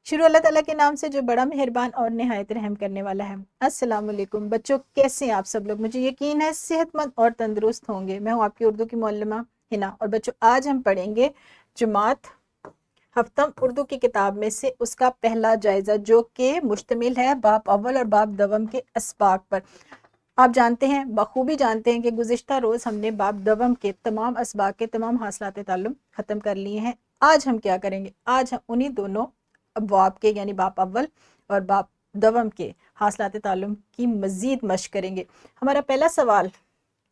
شروع اللہ تعالیٰ کے نام سے جو بڑا مہربان اور نہایت رحم کرنے والا ہے۔ السلام علیکم بچوں، کیسے ہیں آپ سب لوگ؟ مجھے یقین ہے صحت مند اور تندرست ہوں گے۔ میں ہوں آپ کی اردو کی معلمہ ہنا، اور بچوں آج ہم پڑھیں گے جماعت ہفتم اردو کی کتاب میں سے اس کا پہلا جائزہ، جو کہ مشتمل ہے باب اول اور باب دوم کے اسباق پر۔ آپ جانتے ہیں، بخوبی جانتے ہیں کہ گزشتہ روز ہم نے باب دوم کے تمام اسباق کے تمام حاصلات تعلم ختم کر لیے ہیں۔ آج ہم کیا کریں گے؟ آج ہم انہی دونوں ابواب کے یعنی باب اول اور باب دوم کے حاصلات تعلم کی مزید مشق کریں گے۔ ہمارا پہلا سوال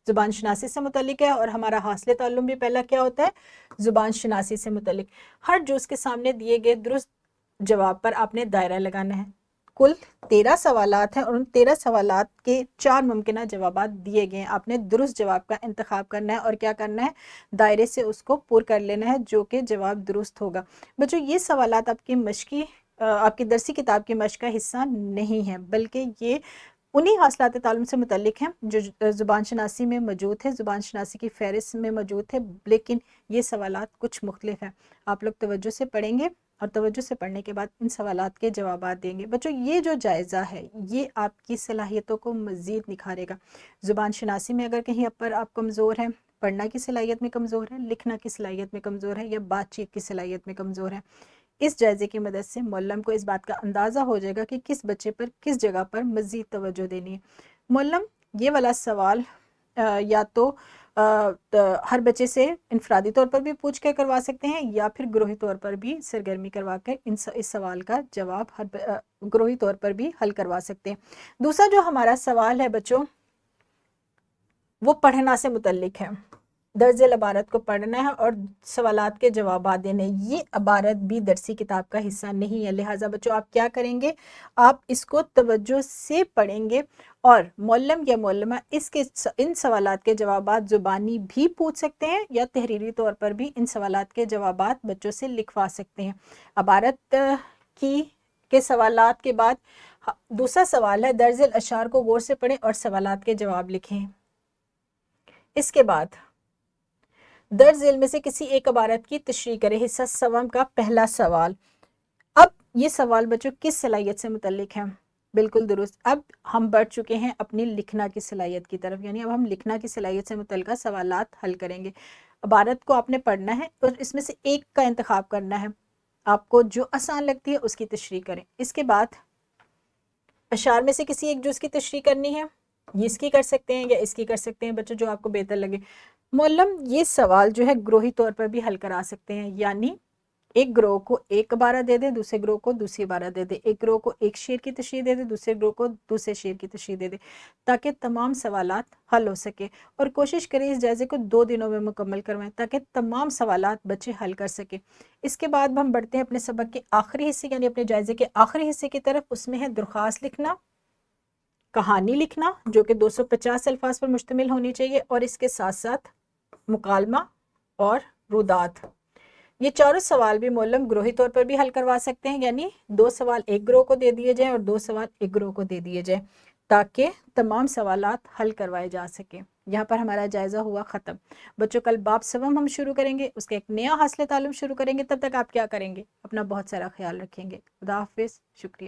زبان شناسی سے متعلق ہے، اور ہمارا حاصل تعلم بھی پہلا کیا ہوتا ہے؟ زبان شناسی سے متعلق۔ ہر جز کے سامنے دیے گئے درست جواب پر آپ نے دائرہ لگانا ہے۔ کل 13 سوالات ہیں، اور ان 13 سوالات کے 4 ممکنہ جوابات دیے گئے ہیں۔ آپ نے درست جواب کا انتخاب کرنا ہے اور کیا کرنا ہے؟ دائرے سے اس کو پر کر لینا ہے، جو کہ جواب درست ہوگا۔ بچوں یہ سوالات آپ کی درسی کتاب کی مشق کا حصہ نہیں ہیں، بلکہ یہ انہی حاصلات تعلم سے متعلق ہیں جو زبان شناسی میں موجود ہے، زبان شناسی کی فہرست میں موجود ہے، لیکن یہ سوالات کچھ مختلف ہیں۔ آپ لوگ توجہ سے پڑھیں گے، اور توجہ سے پڑھنے کے بعد ان سوالات کے جوابات دیں گے۔ بچوں یہ جو جائزہ ہے یہ آپ کی صلاحیتوں کو مزید نکھارے گا۔ زبان شناسی میں اگر کہیں پر آپ کمزور ہیں، پڑھنا کی صلاحیت میں کمزور ہے، لکھنا کی صلاحیت میں کمزور ہے، یا بات چیت کی صلاحیت میں کمزور ہے، اس جائزے کی مدد سے معلم کو اس بات کا اندازہ ہو جائے گا کہ کس بچے پر کس جگہ پر مزید توجہ دینی ہے۔ معلم یہ والا سوال یا تو ہر بچے سے انفرادی طور پر بھی پوچھ کے کروا سکتے ہیں، یا پھر گروہی طور پر بھی سرگرمی کروا کر اس سوال کا جواب گروہی طور پر بھی حل کروا سکتے ہیں۔ دوسرا جو ہمارا سوال ہے بچوں، وہ پڑھنا سے متعلق ہے۔ درج ذیل عبارت کو پڑھنا ہے اور سوالات کے جوابات دینے۔ یہ عبارت بھی درسی کتاب کا حصہ نہیں ہے، لہٰذا بچوں آپ کیا کریں گے؟ آپ اس کو توجہ سے پڑھیں گے، اور معلم یا معلمہ ان سوالات کے جوابات زبانی بھی پوچھ سکتے ہیں، یا تحریری طور پر بھی ان سوالات کے جوابات بچوں سے لکھوا سکتے ہیں۔ عبارت کے سوالات کے بعد دوسرا سوال ہے، درج ذیل اشعار کو غور سے پڑھیں اور سوالات کے جواب لکھیں۔ اس کے بعد درج ذیل میں سے کسی ایک عبارت کی تشریح کرے۔ حصہ سوم کا پہلا سوال۔ اب یہ سوال بچوں کس صلاحیت سے متعلق ہے؟ بالکل درست، اب ہم بڑھ چکے ہیں اپنی لکھنا کی صلاحیت کی طرف، یعنی اب ہم لکھنا کی صلاحیت سے متعلقہ سوالات حل کریں گے۔ عبارت کو آپ نے پڑھنا ہے اور اس میں سے ایک کا انتخاب کرنا ہے، آپ کو جو آسان لگتی ہے اس کی تشریح کریں۔ اس کے بعد اشعار میں سے کسی ایک جز کی تشریح کرنی ہے، یہ اس کی کر سکتے ہیں یا اس کی کر سکتے ہیں بچوں، جو آپ کو بہتر لگے۔ معلم یہ سوال جو ہے گروہی طور پر بھی حل کرا سکتے ہیں، یعنی ایک گروہ کو ایک عبارت دے دے، دوسرے گروہ کو دوسری عبارت دے دے، ایک گروہ کو ایک شعر کی تشریح دے دے، دوسرے گروہ کو دوسرے شعر کی تشریح دے دے، تاکہ تمام سوالات حل ہو سکے۔ اور کوشش کریں اس جائزے کو 2 دنوں میں مکمل کروائیں، تاکہ تمام سوالات بچے حل کر سکیں۔ اس کے بعد ہم بڑھتے ہیں اپنے سبق کے آخری حصے یعنی اپنے جائزے کے آخری حصے کی طرف۔ اس میں ہے درخواست لکھنا، کہانی لکھنا، جو کہ 250 الفاظ پر مشتمل ہونی چاہیے، اور اس کے ساتھ ساتھ مکالمہ اور رودات۔ یہ چاروں سوال بھی معلم گروہی طور پر بھی حل کروا سکتے ہیں، یعنی 2 سوال ایک گروہ کو دے دیے جائیں اور 2 سوال ایک گروہ کو دے دیے جائیں، تاکہ تمام سوالات حل کروائے جا سکیں۔ یہاں پر ہمارا جائزہ ہوا ختم۔ بچوں کل باب سوم ہم شروع کریں گے، اس کا ایک نیا حاصل تعلم شروع کریں گے۔ تب تک آپ کیا کریں گے؟ اپنا بہت سارا خیال رکھیں گے۔ خدا حافظ، شکریہ۔